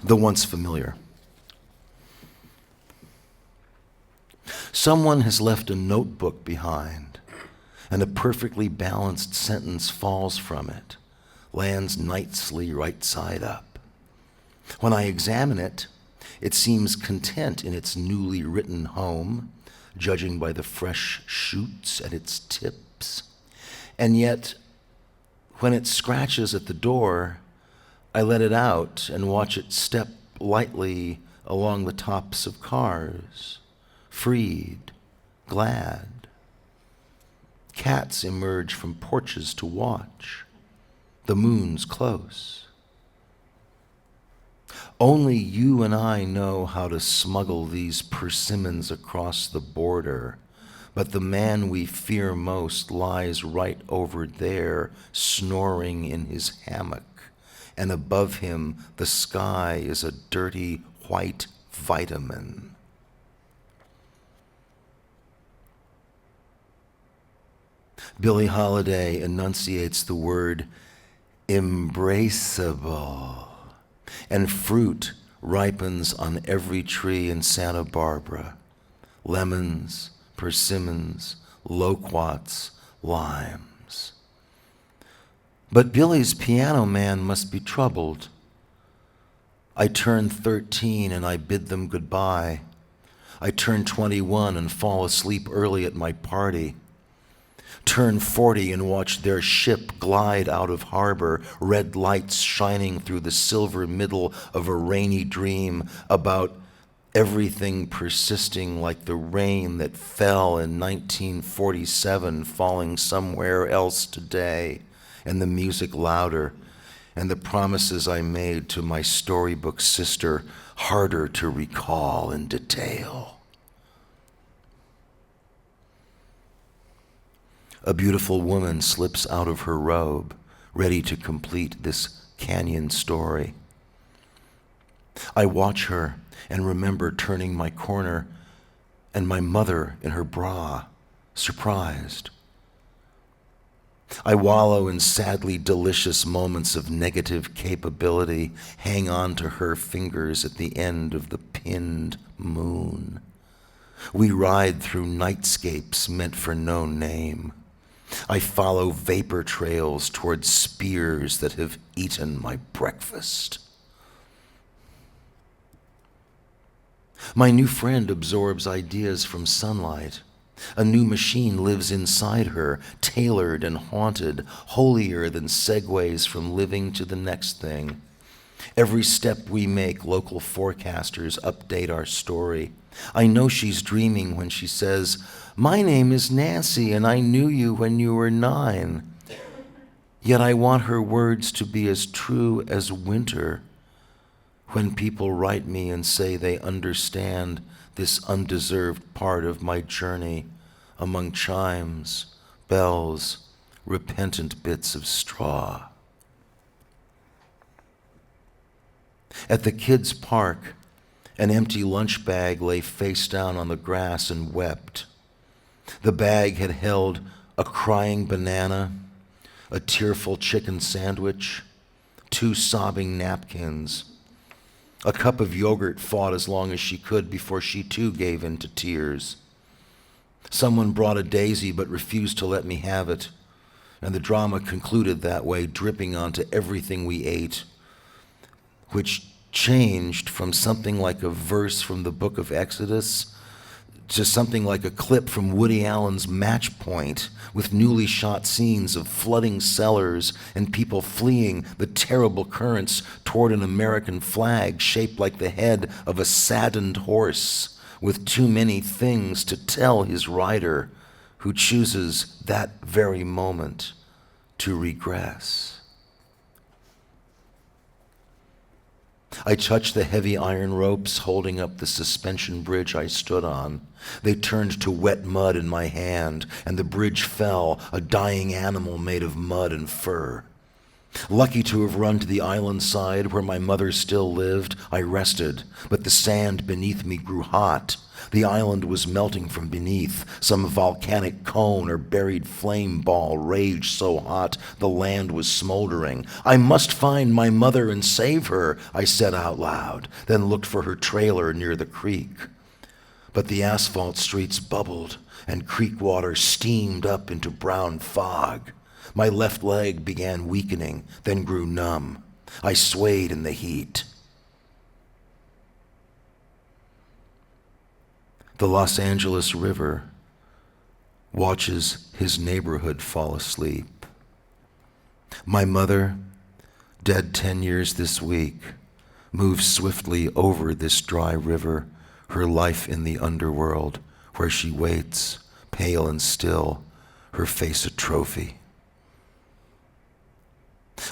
The once familiar. Someone has left a notebook behind, and a perfectly balanced sentence falls from it, lands nicely right side up. When I examine it, it seems content in its newly written home, judging by the fresh shoots at its tips. And yet, when it scratches at the door, I let it out and watch it step lightly along the tops of cars, freed, glad. Cats emerge from porches to watch. The moon's close. Only you and I know how to smuggle these persimmons across the border, but the man we fear most lies right over there, snoring in his hammock, and above him the sky is a dirty white vitamin. Billie Holiday enunciates the word embraceable, and fruit ripens on every tree in Santa Barbara. Lemons, persimmons, loquats, limes. But Billie's piano man must be troubled. I turn 13 and I bid them goodbye. I turn 21 and fall asleep early at my party. Turn 40 and watch their ship glide out of harbor, red lights shining through the silver middle of a rainy dream about everything persisting like the rain that fell in 1947 falling somewhere else today, and the music louder, and the promises I made to my storybook sister harder to recall in detail. A beautiful woman slips out of her robe, ready to complete this canyon story. I watch her and remember turning my corner and my mother in her bra, surprised. I wallow in sadly delicious moments of negative capability, hang on to her fingers at the end of the pinned moon. We ride through nightscapes meant for no name. I follow vapor trails towards spears that have eaten my breakfast. My new friend absorbs ideas from sunlight. A new machine lives inside her, tailored and haunted, holier than segues from living to the next thing. Every step we make, local forecasters update our story. I know she's dreaming when she says, "My name is Nancy, and I knew you when you were 9. Yet I want her words to be as true as winter. When people write me and say they understand this undeserved part of my journey among chimes, bells, repentant bits of straw." At the kids' park, an empty lunch bag lay face down on the grass and wept. The bag had held a crying banana, a tearful chicken sandwich, 2 sobbing napkins. A cup of yogurt fought as long as she could before she too gave in to tears. Someone brought a daisy but refused to let me have it, and the drama concluded that way, dripping onto everything we ate, which changed from something like a verse from the book of Exodus to something like a clip from Woody Allen's Match Point, with newly shot scenes of flooding cellars and people fleeing the terrible currents toward an American flag shaped like the head of a saddened horse with too many things to tell his rider, who chooses that very moment to regress. I touched the heavy iron ropes holding up the suspension bridge I stood on. They turned to wet mud in my hand, and the bridge fell, a dying animal made of mud and fur. Lucky to have run to the island side where my mother still lived, I rested, but the sand beneath me grew hot. The island was melting from beneath. Some volcanic cone or buried flame ball raged so hot the land was smoldering. I must find my mother and save her, I said out loud, then looked for her trailer near the creek. But the asphalt streets bubbled, and creek water steamed up into brown fog. My left leg began weakening, then grew numb. I swayed in the heat. The Los Angeles River watches his neighborhood fall asleep. My mother, dead 10 years this week, moves swiftly over this dry river, her life in the underworld, where she waits, pale and still, her face a trophy.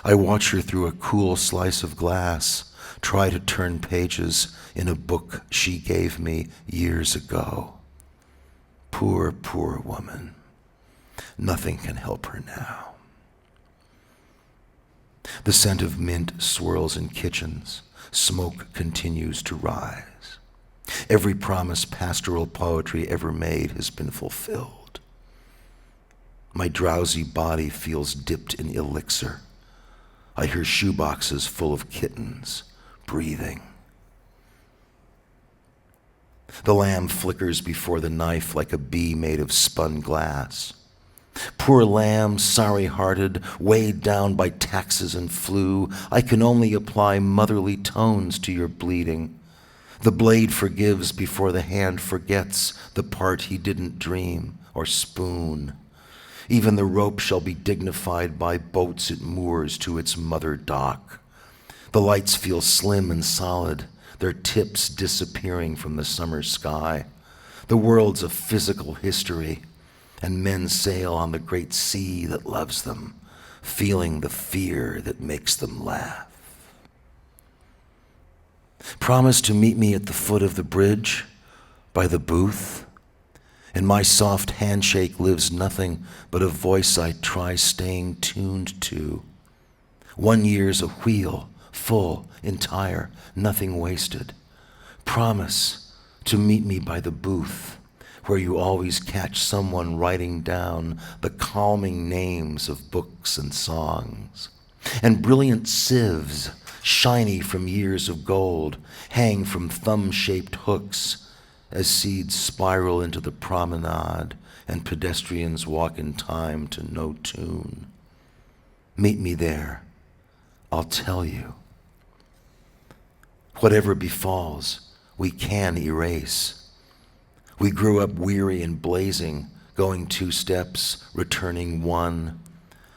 I watch her through a cool slice of glass, try to turn pages in a book she gave me years ago. Poor, poor woman. Nothing can help her now. The scent of mint swirls in kitchens. Smoke continues to rise. Every promise pastoral poetry ever made has been fulfilled. My drowsy body feels dipped in elixir. I hear shoeboxes full of kittens breathing. The lamb flickers before the knife like a bee made of spun glass. Poor lamb, sorry-hearted, weighed down by taxes and flu, I can only apply motherly tones to your bleeding. The blade forgives before the hand forgets the part he didn't dream or spoon. Even the rope shall be dignified by boats it moors to its mother dock. The lights feel slim and solid, their tips disappearing from the summer sky. The world's a physical history, and men sail on the great sea that loves them, feeling the fear that makes them laugh. Promise to meet me at the foot of the bridge, by the booth. In my soft handshake lives nothing but a voice I try staying tuned to. 1 year's a wheel, full, entire, nothing wasted. Promise to meet me by the booth, where you always catch someone writing down the calming names of books and songs. And brilliant sieves, shiny from years of gold, hang from thumb-shaped hooks as seeds spiral into the promenade and pedestrians walk in time to no tune. Meet me there. I'll tell you. Whatever befalls, we can erase. We grew up weary and blazing, going 2 steps, returning 1,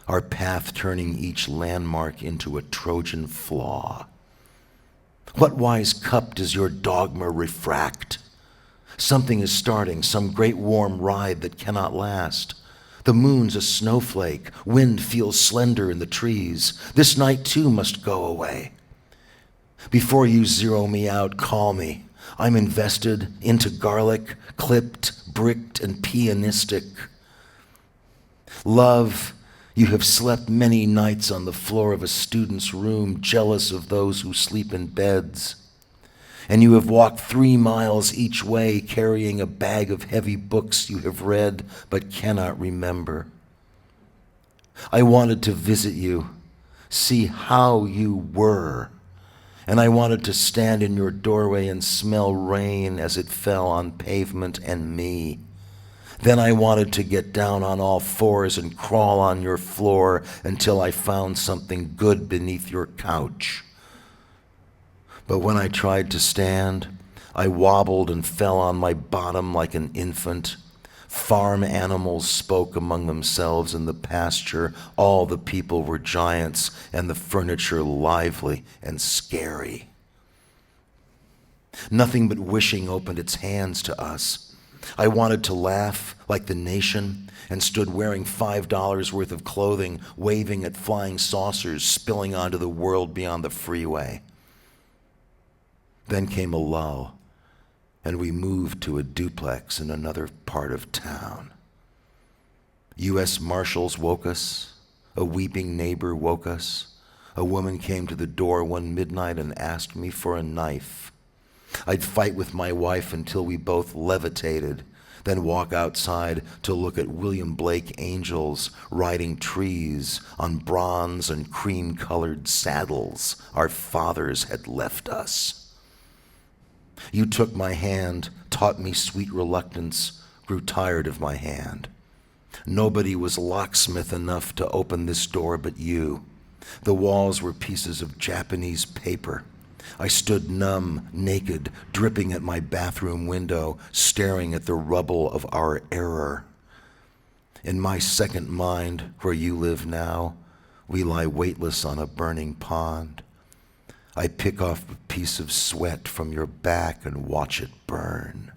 our path turning each landmark into a Trojan flaw. What wise cup does your dogma refract? Something is starting, some great warm ride that cannot last. The moon's a snowflake, wind feels slender in the trees. This night too must go away. Before you zero me out, call me. I'm invested into garlic, clipped, bricked, and pianistic. Love, you have slept many nights on the floor of a student's room, jealous of those who sleep in beds. And you have walked 3 miles each way carrying a bag of heavy books you have read but cannot remember. I wanted to visit you, see how you were, and I wanted to stand in your doorway and smell rain as it fell on pavement and me. Then I wanted to get down on all fours and crawl on your floor until I found something good beneath your couch. But when I tried to stand, I wobbled and fell on my bottom like an infant. Farm animals spoke among themselves in the pasture. All the people were giants, and the furniture lively and scary. Nothing but wishing opened its hands to us. I wanted to laugh like the nation and stood wearing $5 worth of clothing, waving at flying saucers spilling onto the world beyond the freeway. Then came a lull, and we moved to a duplex in another part of town. U.S. Marshals woke us, a weeping neighbor woke us, A woman came to the door one midnight and asked me for a knife. I'd fight with my wife until we both levitated, then walk outside to look at William Blake angels riding trees on bronze and cream-colored saddles our fathers had left us. You took my hand, taught me sweet reluctance, grew tired of my hand. Nobody was locksmith enough to open this door but you. The walls were pieces of Japanese paper. I stood numb, naked, dripping at my bathroom window, staring at the rubble of our error. In my second mind, where you live now, we lie weightless on a burning pond. I pick off a piece of sweat from your back and watch it burn.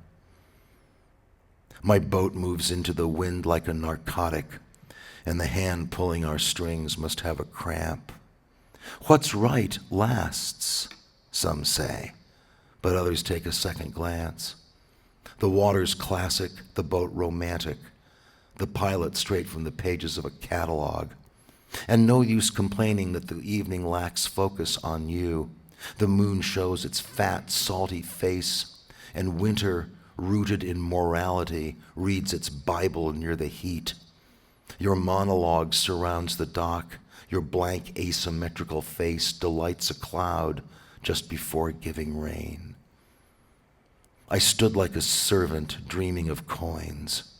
My boat moves into the wind like a narcotic, and the hand pulling our strings must have a cramp. What's right lasts, some say, but others take a second glance. The water's classic, the boat romantic, the pilot straight from the pages of a catalog. And no use complaining that the evening lacks focus on you. The moon shows its fat, salty face, and winter, rooted in morality, reads its Bible near the heat. Your monologue surrounds the dock. Your blank, asymmetrical face delights a cloud just before giving rain. I stood like a servant dreaming of coins.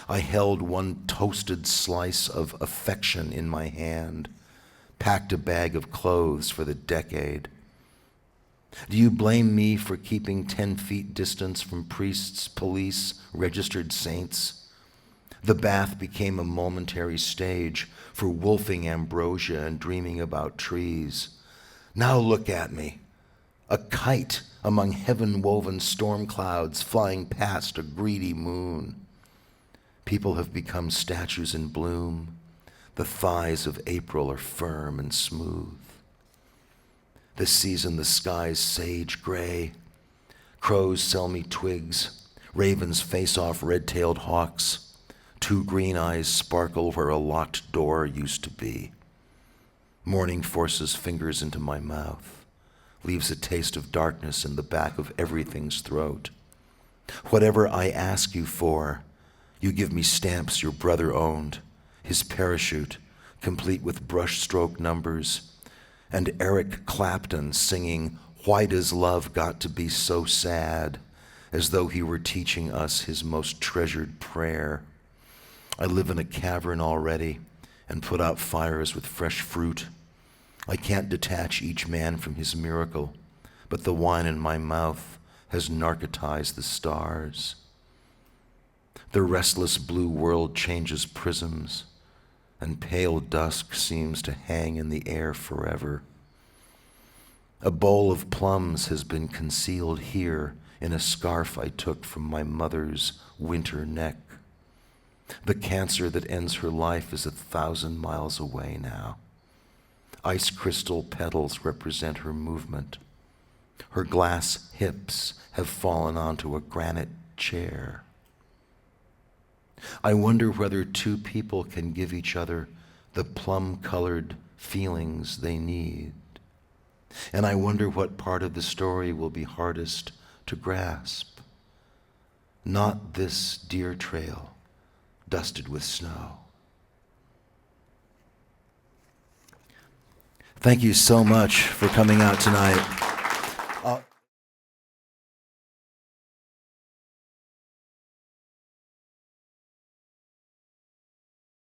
I held one toasted slice of affection in my hand, packed a bag of clothes for the decade. Do you blame me for keeping 10 feet distance from priests, police, registered saints? The bath became a momentary stage for wolfing ambrosia and dreaming about trees. Now look at me, a kite among heaven-woven storm clouds flying past a greedy moon. People have become statues in bloom. The thighs of April are firm and smooth. This season the sky's sage gray. Crows sell me twigs. Ravens face off red-tailed hawks. Two green eyes sparkle where a locked door used to be. Morning forces fingers into my mouth, leaves a taste of darkness in the back of everything's throat. Whatever I ask you for, you give me stamps your brother owned, his parachute, complete with brushstroke numbers, and Eric Clapton singing, "Why Does Love Got to Be So Sad?" as though he were teaching us his most treasured prayer. I live in a cavern already and put out fires with fresh fruit. I can't detach each man from his miracle, but the wine in my mouth has narcotized the stars. The restless blue world changes prisms, and pale dusk seems to hang in the air forever. A bowl of plums has been concealed here in a scarf I took from my mother's winter neck. The cancer that ends her life is 1,000 miles away now. Ice crystal petals represent her movement. Her glass hips have fallen onto a granite chair. I wonder whether two people can give each other the plum-colored feelings they need. And I wonder what part of the story will be hardest to grasp. Not this deer trail dusted with snow. Thank you so much for coming out tonight.